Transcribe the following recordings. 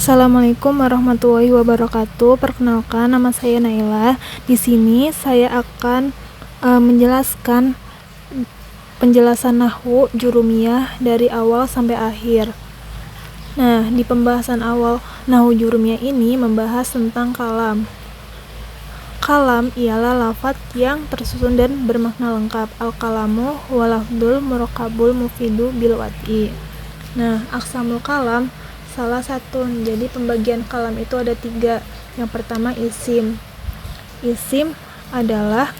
Assalamualaikum warahmatullahi wabarakatuh. Perkenalkan, nama saya Naila. Di sini saya akan menjelaskan penjelasan nahwu jurumiyah dari awal sampai akhir. Nah, di pembahasan awal nahwu jurumiyah ini membahas tentang kalam. Kalam ialah lafadz yang tersusun dan bermakna lengkap. Al-kalamu huwa lafdzul murakkabul mufidu bil wad'i. Nah, aqsamul kalam salah satu. Jadi pembagian kalam itu ada 3. Yang pertama isim. Isim adalah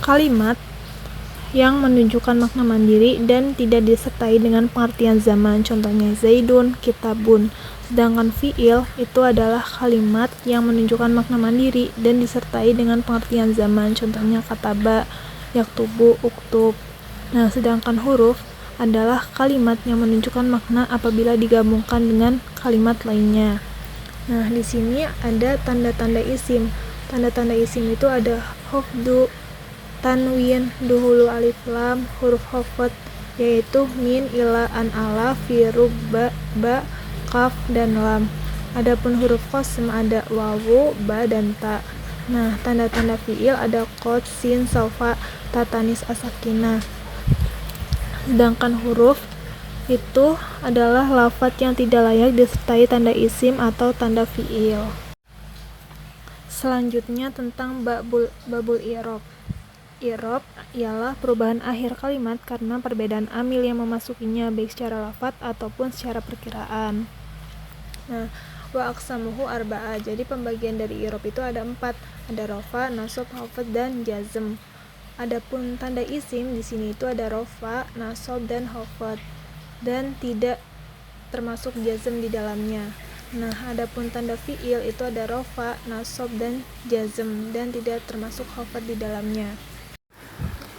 kalimat yang menunjukkan makna mandiri dan tidak disertai dengan pengertian zaman. Contohnya Zaidun, Kitabun. Sedangkan fi'il itu adalah kalimat yang menunjukkan makna mandiri dan disertai dengan pengertian zaman. Contohnya kataba, yaktubu, uktub. Nah, sedangkan huruf adalah kalimat yang menunjukkan makna apabila digabungkan dengan kalimat lainnya. Nah, di sini ada tanda-tanda isim. Tanda-tanda isim itu ada hofdu, tanwin, duhulu alif lam, huruf khafat yaitu min, ila, an, ala, fi, rub, ba, kaf, dan lam. Adapun huruf qasm ada wawu, ba, dan ta. Nah, tanda-tanda fi'il ada qad, sin, saufa, ta tanis as-sakinah. Sedangkan huruf itu adalah lafadz yang tidak layak disertai tanda isim atau tanda fi'il. Selanjutnya tentang babul i'rab. I'rab ialah perubahan akhir kalimat karena perbedaan amil yang memasukinya baik secara lafadz ataupun secara perkiraan. Nah, wa aqsamuhu arba'ah. Jadi pembagian dari i'rab itu ada 4. Ada rafa, nasab, khafd, dan jazm. Adapun tanda isim di sini itu ada rafa, nasab, dan khafd dan tidak termasuk jazm di dalamnya. Nah, adapun tanda fi'il itu ada rafa, nasab, dan jazm dan tidak termasuk khafd di dalamnya.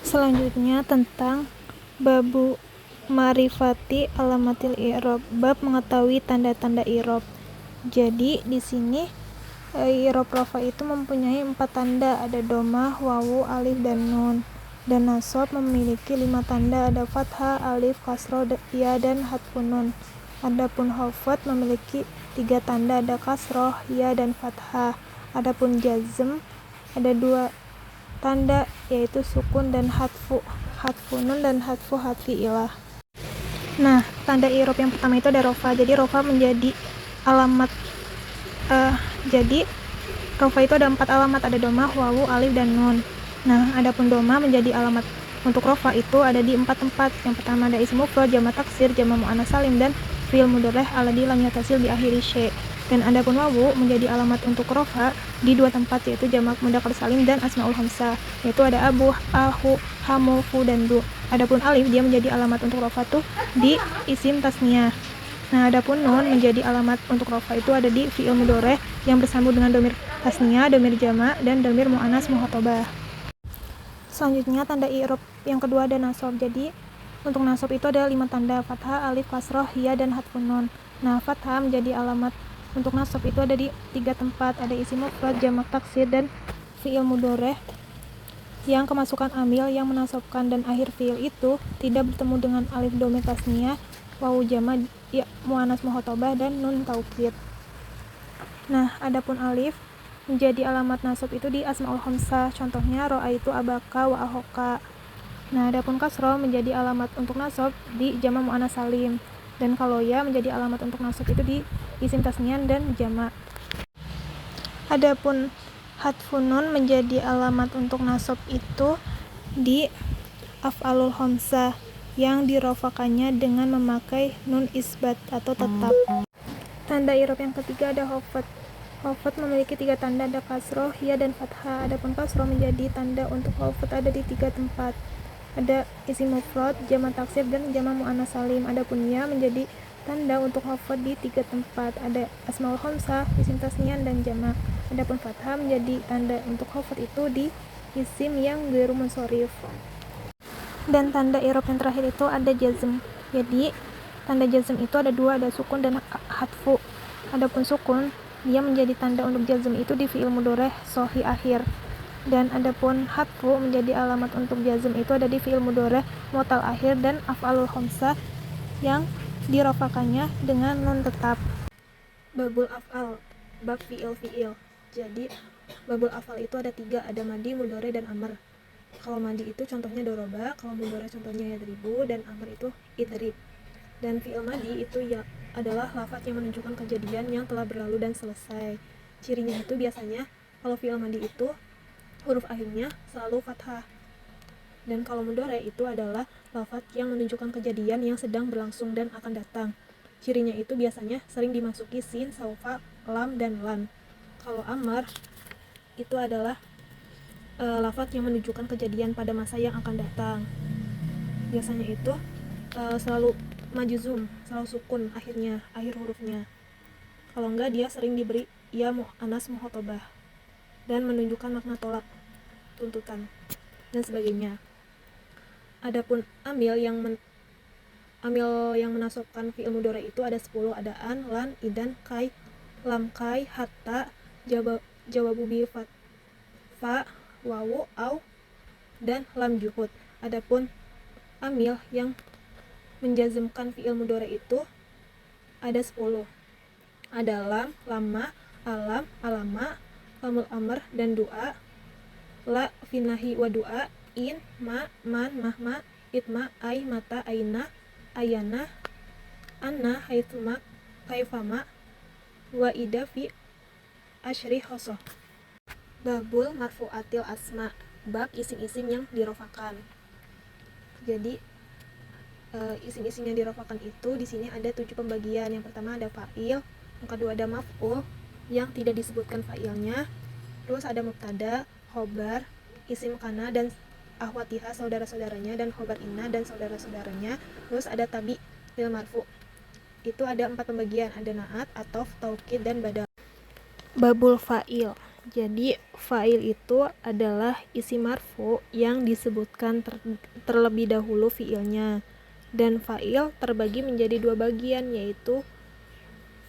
Selanjutnya tentang babu ma'rifati alamatil i'rab, bab mengetahui tanda-tanda i'rab. Jadi di sini i'rab rafa itu mempunyai 4 tanda, ada domah, wawu, alif, dan nun. Dan nasab memiliki 5 tanda, ada fathah, alif, kasroh, ya, dan hadfun nun. Adapun khafd memiliki 3 tanda, ada kasroh, ya, dan fathah. Adapun jazm ada 2 tanda, yaitu sukun dan hadfu nun dan hadfu hadfi'ilah. Nah, tanda i'rab yang pertama itu ada rafa. Jadi rafa menjadi alamat jadi rafa itu ada 4 alamat, ada domah, wawu, alif, dan nun. Nah, adapun domah menjadi alamat untuk rafa itu ada di 4 tempat. Yang pertama ada ism mufrad, jamak taksir, jamak muannats salim, dan fi'il mudhari' alladzi lam yattasil bi akhiri syai'. Dan adapun wawu menjadi alamat untuk rafa di 2 tempat, yaitu jamak mudzakkar salim dan asmaul khamsah, yaitu ada abu, ahu, hamu, fu, dan du. Adapun alif dia menjadi alamat untuk rafa tuh di isim tasniyah. Nah, adapun nun menjadi alamat untuk rafa itu ada di fi'il mudhari' yang bersambung dengan domir tasniyah, domir jamak, dan domir muannats mukhatabah. Selanjutnya tanda i'rab yang kedua ada nasab. Jadi untuk nasab itu ada 5 tanda, fathah, alif, kasroh, ya, dan hadfun nun. Nah, fathah menjadi alamat untuk nasab itu ada di 3 tempat, ada isim mufrad, jamak taksir, dan fi'il mudhari' yang kemasukan amil yang menasabkan dan akhir fi'il itu tidak bertemu dengan alif domir tasniyah, wawu jamak, ya, muannats mukhatabah, dan nun taukid. Nah, adapun alif menjadi alamat nasab itu di asmaul khamsah, contohnya ra'aitu abaka wa ahoka. Nah, adapun kasroh menjadi alamat untuk nasab di jamak muannats salim, dan kalau ya menjadi alamat untuk nasab itu di isim tasniyah dan jamak. Adapun hadfun nun menjadi alamat untuk nasab itu di af'alul khamsah yang dirofakannya dengan memakai nun isbat atau tetap. Tanda i'rab yang ketiga ada khafd. Khafd memiliki 3 tanda, ada kasroh, ya, dan fathah. Adapun kasroh menjadi tanda untuk khafd ada di 3 tempat, ada isim mufrad, jamak taksir, dan jamak muannats salim. Adapun ya menjadi tanda untuk khafd di 3 tempat, ada asmaul khamsah, isim tasniyah, dan jamak. Adapun fathah menjadi tanda untuk khafd itu di isim yang ghairu munsharif. Dan tanda i'rab yang terakhir itu ada jazm. Jadi tanda jazm itu ada 2, ada sukun dan hadfu. Adapun sukun dia menjadi tanda untuk jazm itu di fi'il mudhari' shahih akhir. Dan adapun hadfu menjadi alamat untuk jazm itu ada di fi'il mudhari' mu'tal akhir dan af'alul khamsah yang dirofakannya dengan nun tetap. Babul af'al, bab fi'il. Jadi babul af'al itu ada 3, ada madi, mudhari, dan amr. Kalau madi itu contohnya doroba, kalau mudhari contohnya yadribu, dan amr itu idrib. Dan fi'il madi itu ya adalah lafaz yang menunjukkan kejadian yang telah berlalu dan selesai. Cirinya itu biasanya kalau fi'il madi itu huruf akhirnya selalu fathah. Dan kalau mudhari itu adalah lafaz yang menunjukkan kejadian yang sedang berlangsung dan akan datang. Cirinya itu biasanya sering dimasuki sin, saufa, lam, dan lan. Kalau amr itu adalah lafaz yang menunjukkan kejadian pada masa yang akan datang. Biasanya itu selalu majzum, selalu sukun akhir hurufnya. Kalau enggak dia sering diberi ya mu'annas muhotabah dan menunjukkan makna tolak, tuntutan, dan sebagainya. Adapun amil yang menasobkan fi'il mudhari itu ada 10, ada an, lan, idan, kai, lam kai, hatta, jawabu bi fa, wawu, au, dan lam juhud. Adapun amil yang menjazmkan fi'il mudhari itu ada 10. Ada lam, lama, alam, alama, lamul amr, dan doa, la, finahi, wa doa, in, ma, man, mahma, itma, ai, mata, aina, ayana, anna, haitsuma, kaifama, wa ida, fi, asyri, khosoh. Babul marfu'atil asma, bab isim-isim yang dirofakan. Jadi isim-isim yang dirofakan itu di sini ada 7 pembagian. Yang pertama ada fa'il, yang kedua ada maf'ul yang tidak disebutkan fa'ilnya, terus ada mubtada, khobar, isim kana dan ahwatiha saudara-saudaranya, dan khobar inna dan saudara-saudaranya, terus ada tabi lil marfu. Itu ada 4 pembagian, ada na'at, atof, taukid, dan badal. Babul fa'il. Jadi fa'il itu adalah isim marfu yang disebutkan terlebih dahulu fi'ilnya. Dan fa'il terbagi menjadi 2 bagian, yaitu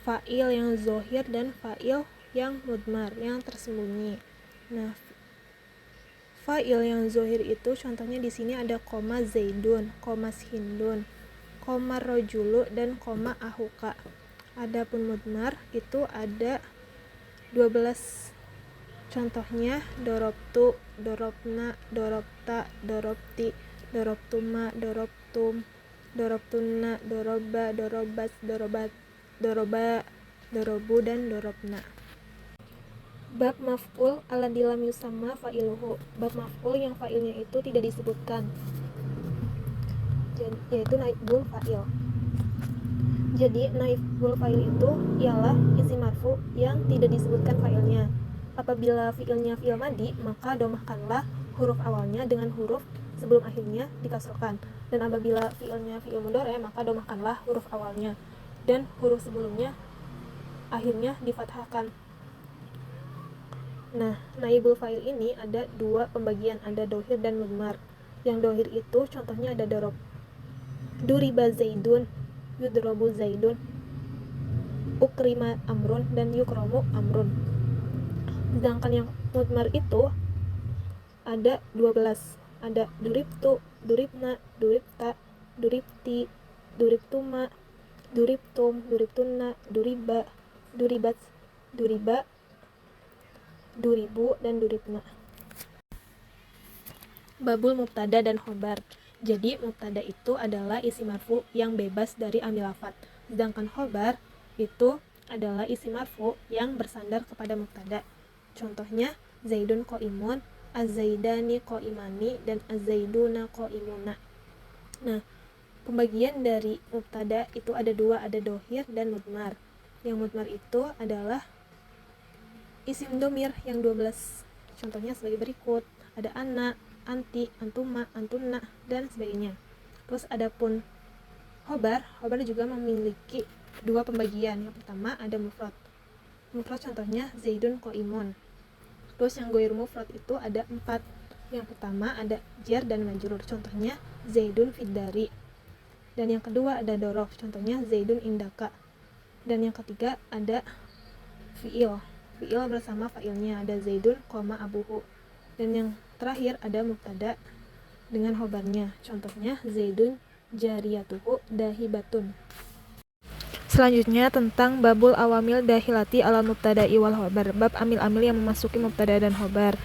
fa'il yang zohir dan fa'il yang mudmar, yang tersembunyi. Nah, fa'il yang zohir itu contohnya di sini ada koma zaidun, koma hindun, koma rojulu, dan koma ahuka. Adapun mudmar itu ada 12. Contohnya dorobtu, dorobna, dorobta, dorobti, dorobtuma, dorobtum, dorobtuna, doroba, dorobat, dorobat, doroba, dorobu, dan dorobna. Bab maf'ul alladzi lam yusamma fa'iluhu, bab maf'ul yang fa'ilnya itu tidak disebutkan, yaitu naibul fa'il. Jadi naibul fa'il itu ialah isim marfu yang tidak disebutkan fa'ilnya. Apabila fi'ilnya fi'il madi, maka domahkanlah huruf awalnya dengan huruf sebelum akhirnya dikasrokan. Dan apabila fi'ilnya fi'il mudhari, maka domahkanlah huruf awalnya dan huruf sebelumnya akhirnya difathahkan. Nah, naibul fa'il ini ada 2 pembagian, ada dohir dan mudmar. Yang dohir itu contohnya ada dorob, duriba zaidun, yudrobu zaidun, ukrima amrun, dan yukromu amrun. Sedangkan yang mudmar itu ada 12, ada duribtu, duribna, duribta, duribti, duribtuma, duribtum, duribtunna, duriba, duribat, duriba, duribu, dan duribna. Babul mubtada dan khobar. Jadi mubtada itu adalah isim marfu yang bebas dari amil lafadz, sedangkan khobar itu adalah isim marfu yang bersandar kepada mubtada. Contohnya zaidun qaimun, az-zaidani qaimani, dan az-zaiduna qaimuna. Nah, pembagian dari mubtada itu ada 2, ada dohir dan mudmar. Yang mudmar itu adalah isim domir yang 12. Contohnya sebagai berikut, ada ana, anti, antuma, antunna, dan sebagainya. Terus adapun khobar juga memiliki 2 pembagian. Yang pertama ada mufrad contohnya zaidun qaimun. Terus yang ghair mufrad itu ada 4. Yang pertama ada jar dan majrur, contohnya zaidun fiddari. Dan yang kedua ada dorof, contohnya zaidun indaka. Dan yang ketiga ada fi'il bersama fa'ilnya, ada zaidun koma abuhu. Dan yang terakhir ada mubtada dengan khobarnya, contohnya zaidun jariyatuhu dahibatun. Selanjutnya tentang babul awamil dahilati ala mubtada'i wal khobar, bab amil-amil yang memasuki mubtada dan khobar.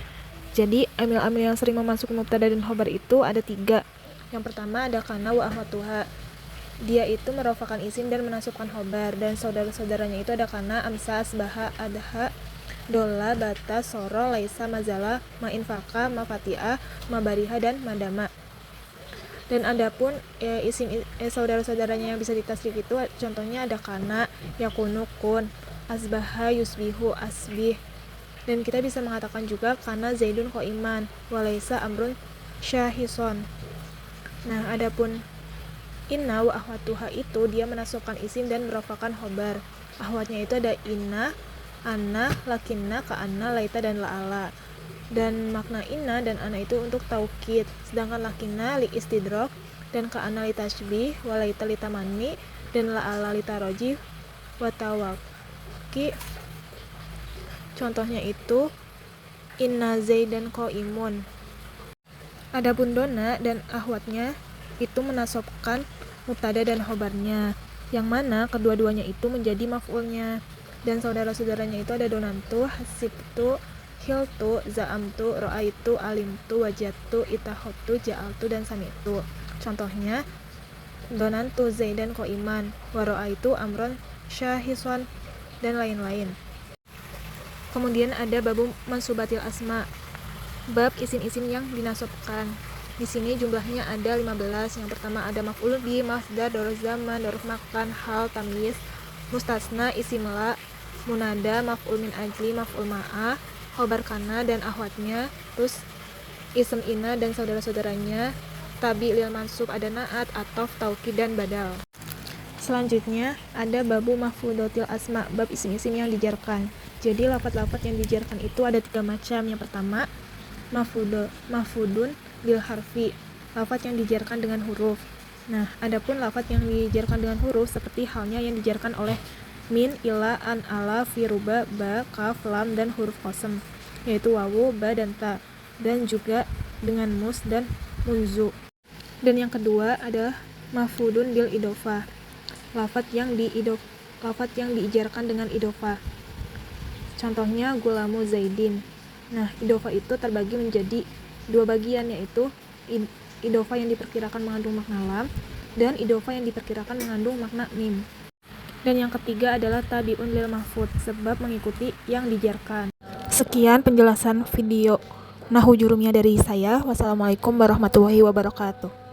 Jadi amil-amil yang sering memasuki mubtada dan khobar itu ada 3. Yang pertama ada kana wa ahwatuha, dia itu merofakan isim dan menasubkan khobar, dan saudara-saudaranya itu ada kana, amsa, asbaha, adha, dola, bata, soro, laisa, mazala, ma'infaka, mafati'a, mabariha, dan madama. Dan adapun isim saudara-saudaranya yang bisa ditasrif itu contohnya ada kana, yakunu, kun, asbaha, yusbihu, asbih. Dan kita bisa mengatakan juga kana zaidun qaiman, walaisa amrun syahison. Nah, adapun inna wa ahwatuha itu dia menasubkan isim dan merofakan khobar. Ahwatnya itu ada inna, anna, lakinna, ka'anna, laita, dan la'ala. Dan makna inna dan anna itu untuk taukid, sedangkan lakinna li istidrok, dan ka'anna li tashbih, walaita li tamanni, dan la'ala li taroji wa tawaki. Contohnya itu inna zaidan qaimun. Adapun dona dan ahwatnya itu menasobkan mubtada dan khobarnya, yang mana kedua-duanya itu menjadi maf'ulnya. Dan saudara-saudaranya itu ada donantu, hasibtu, hiltu, za'amtu, ro'aitu, alimtu, wajatu, itahotu, ja'altu, dan samitu. Contohnya donantu zaidan qaiman, wa ro'aitu amron syahison, dan lain-lain. Kemudian ada babu mansubatil asma, bab isim-isim yang dinasobkan. Di sini jumlahnya ada 15. Yang pertama ada maf'ul bi, masdar, dzarf zaman, dzarf makan, hal, tamyiz, mustasna, isim la, munada, maf'ul min ajli, maf'ul ma'ah, khobar kana dan ahwatnya, terus ism ina dan saudara-saudaranya, tabi lil mansub, ada naat, atof, taukid, dan badal. Selanjutnya ada babu mahfudotil asma, bab isim-isim yang dijarkan. Jadi lafaz-lafaz yang dijarkan itu ada 3 macam. Yang pertama mahfudun bil harfi, lafaz yang dijarkan dengan huruf. Nah, adapun lafaz yang dijarkan dengan huruf seperti halnya yang dijarkan oleh min, ila, an, ala, fi, ruba, ba, kaf, lam, dan huruf qasam, yaitu wawu, ba, dan ta, dan juga dengan mus dan munzu. Dan yang kedua adalah mahfudun bil idofah, lafaz yang diijarkan dengan idofah. Contohnya gulamu zaidin. Nah, idofah itu terbagi menjadi 2 bagian, yaitu idofah yang diperkirakan mengandung makna lam dan idofah yang diperkirakan mengandung makna mim. Dan yang ketiga adalah tabi'un lil mahfud, sebab mengikuti yang dijarkan. Sekian penjelasan video nahwu jurumiyah dari saya. Wassalamualaikum warahmatullahi wabarakatuh.